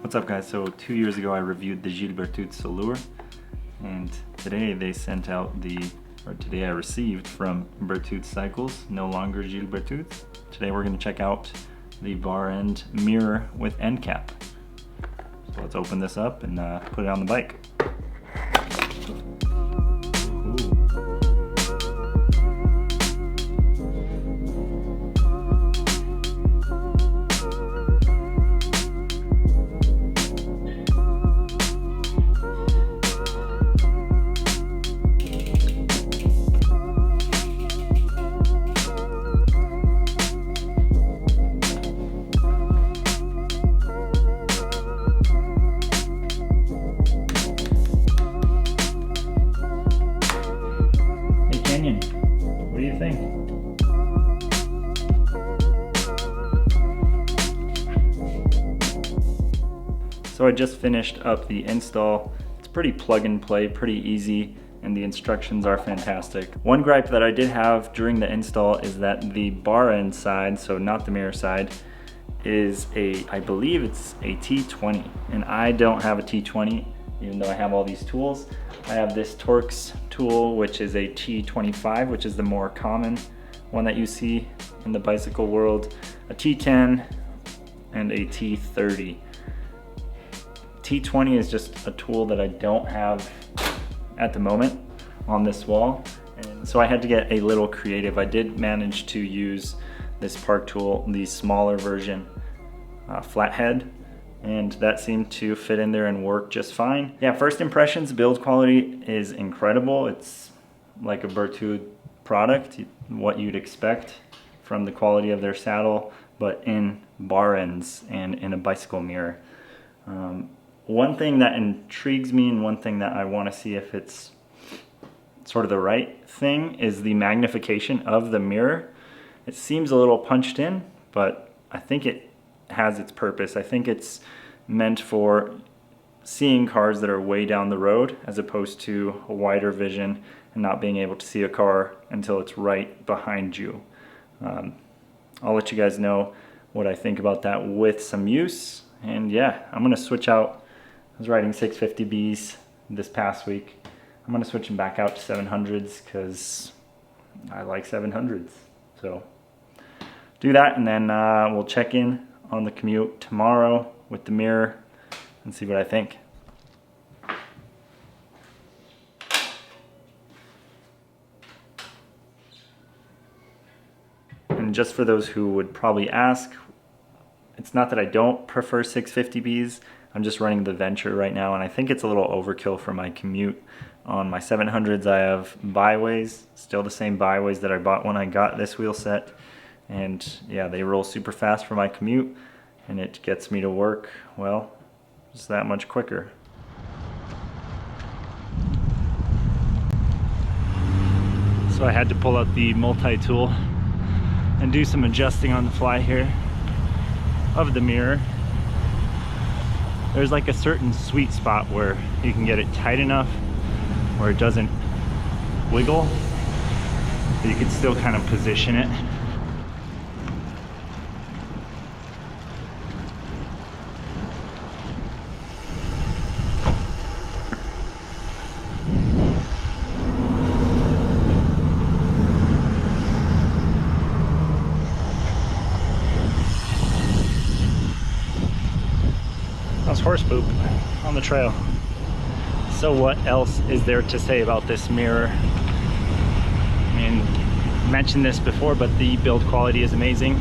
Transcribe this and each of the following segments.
What's up guys? So 2 years ago I reviewed the Berthoud Solure, and today they sent out today I received from Berthoud Cycles, no longer Berthoud. Today we're going to check out the bar end mirror with end cap. So let's open this up and put it on the bike. What do you think? So I just finished up the install. It's pretty plug and play, pretty easy, and the instructions are fantastic. One gripe that I did have during the install is that the bar end side, so not the mirror side, is I believe it's a T20, and I don't have a T20, even though I have all these tools. I have this Torx tool, which is a T25, which is the more common one that you see in the bicycle world, a T10 and a T30. T20 is just a tool that I don't have at the moment on this wall, and so I had to get a little creative. I did manage to use this Park tool, the smaller version, flathead, and that seemed to fit in there and work just fine. Yeah, first impressions, build quality is incredible. It's like a Berthoud product, what you'd expect from the quality of their saddle, but in bar ends and in a bicycle mirror. One thing that intrigues me and one thing that I want to see if it's sort of the right thing is the magnification of the mirror. It seems a little punched in, but I think it has its purpose. I think it's meant for seeing cars that are way down the road as opposed to a wider vision and not being able to see a car until it's right behind you. I'll let you guys know what I think about that with some use. And yeah, I'm gonna switch out. I was riding 650Bs this past week. I'm gonna switch them back out to 700s because I like 700s. So do that, and then we'll check in on the commute tomorrow with the mirror and see what I think. And just for those who would probably ask, it's not that I don't prefer 650Bs, I'm just running the Venture right now, and I think it's a little overkill for my commute. On my 700s I have byways, still the same byways that I bought when I got this wheel set. And yeah, they roll super fast for my commute, and it gets me to work, well, just that much quicker. So I had to pull out the multi-tool and do some adjusting on the fly here of the mirror. There's like a certain sweet spot where you can get it tight enough where it doesn't wiggle, but you can still kind of position it. That's horse poop on the trail. So what else is there to say about this mirror? I mean, I mentioned this before, but the build quality is amazing.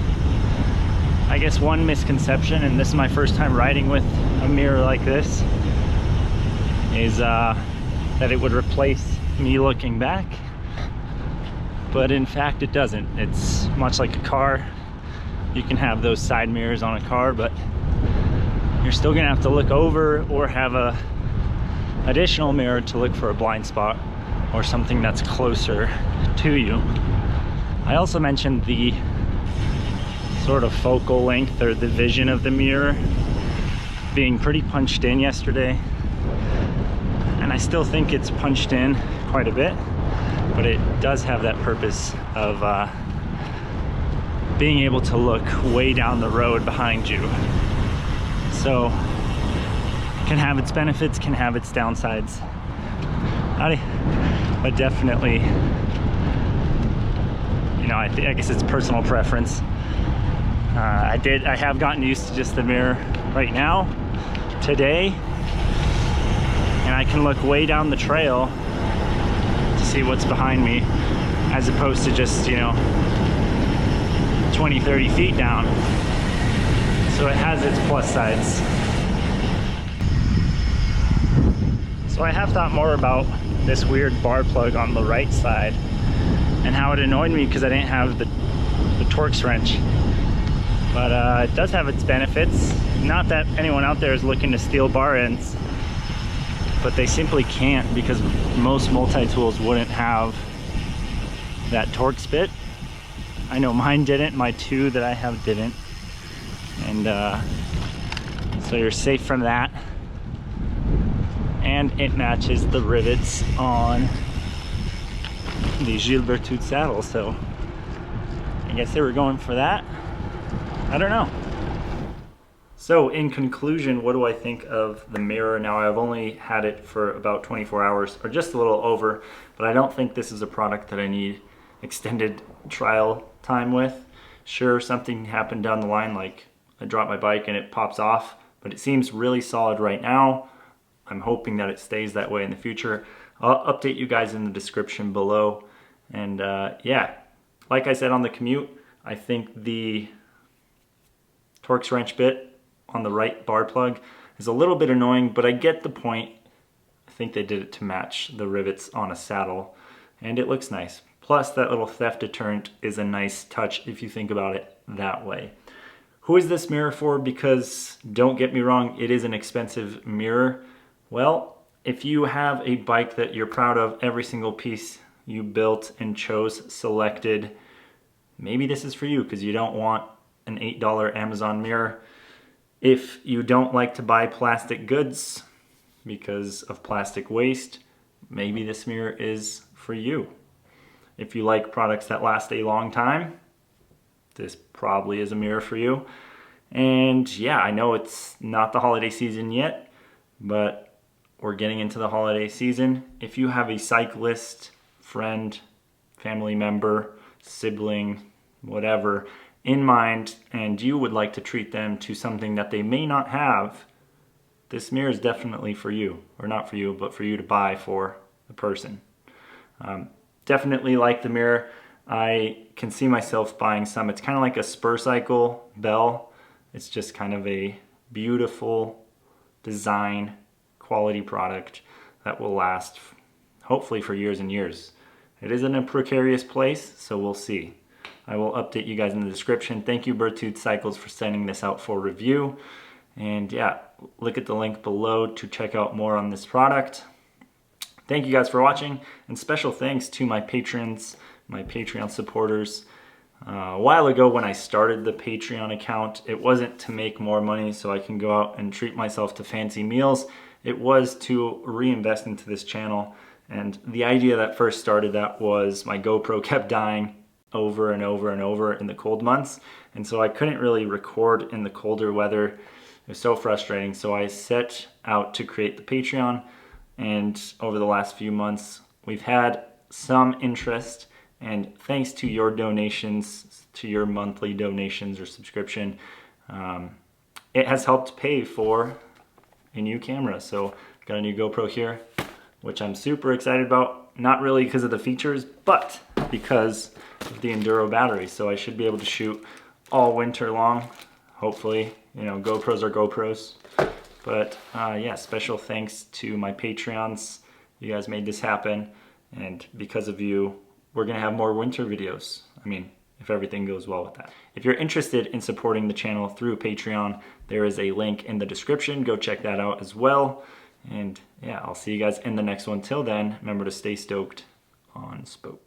I guess one misconception, and this is my first time riding with a mirror like this, is that it would replace me looking back. But in fact it doesn't. It's much like a car. You can have those side mirrors on a car, but you're still gonna have to look over or have a additional mirror to look for a blind spot or something that's closer to you. I also mentioned the sort of focal length or the vision of the mirror being pretty punched in yesterday, and I still think it's punched in quite a bit, but it does have that purpose of being able to look way down the road behind you. So can have its benefits, can have its downsides. But definitely, you know, I guess it's personal preference. I have gotten used to just the mirror right now, today, and I can look way down the trail to see what's behind me, as opposed to just, you know, 20, 30 feet down. So it has its plus sides. So I have thought more about this weird bar plug on the right side and how it annoyed me because I didn't have the Torx wrench. But it does have its benefits. Not that anyone out there is looking to steal bar ends, but they simply can't, because most multi-tools wouldn't have that Torx bit. I know mine didn't, my two that I have didn't. And so you're safe from that. And it matches the rivets on the Berthoud saddle, so I guess they were going for that. I don't know. So in conclusion, what do I think of the mirror? Now, I've only had it for about 24 hours, or just a little over, but I don't think this is a product that I need extended trial time with. Sure, something happened down the line, like I dropped my bike and it pops off, but it seems really solid right now. I'm hoping that it stays that way in the future. I'll update you guys in the description below. And yeah, like I said on the commute, I think the Torx wrench bit on the right bar plug is a little bit annoying, but I get the point. I think they did it to match the rivets on a saddle, and it looks nice. Plus, that little theft deterrent is a nice touch if you think about it that way. Who is this mirror for? Because don't get me wrong, it is an expensive mirror. Well, if you have a bike that you're proud of, every single piece you built and chose, selected, maybe this is for you, because you don't want an $8 Amazon mirror. If you don't like to buy plastic goods because of plastic waste, maybe this mirror is for you. If you like products that last a long time, this probably is a mirror for you. And yeah, I know it's not the holiday season yet, but we're getting into the holiday season. If you have a cyclist, friend, family member, sibling, whatever, in mind, and you would like to treat them to something that they may not have, this mirror is definitely for you. Or not for you, but for you to buy for the person. Definitely like the mirror. I can see myself buying some. It's kind of like a spur cycle bell. It's just kind of a beautiful design, quality product that will last hopefully for years and years. It is in a precarious place, so we'll see. I will update you guys in the description. Thank you, Berthoud Cycles, for sending this out for review. And yeah, look at the link below to check out more on this product. Thank you guys for watching, and special thanks to my patrons, my Patreon supporters. A while ago when I started the Patreon account, it wasn't to make more money so I can go out and treat myself to fancy meals. It was to reinvest into this channel. And the idea that first started that was my GoPro kept dying over and over and over in the cold months. And so I couldn't really record in the colder weather. It was so frustrating. So I set out to create the Patreon. And over the last few months, we've had some interest. And thanks to your donations, to your monthly donations or subscription, it has helped pay for a new camera. So got a new GoPro here, which I'm super excited about. Not really because of the features, but because of the Enduro battery. So I should be able to shoot all winter long, hopefully. You know, GoPros are GoPros. But yeah, special thanks to my Patreons. You guys made this happen. And because of you, we're gonna have more winter videos. I mean, if everything goes well with that. If you're interested in supporting the channel through Patreon, there is a link in the description. Go check that out as well. And yeah, I'll see you guys in the next one. Till then, remember to stay stoked on spokes.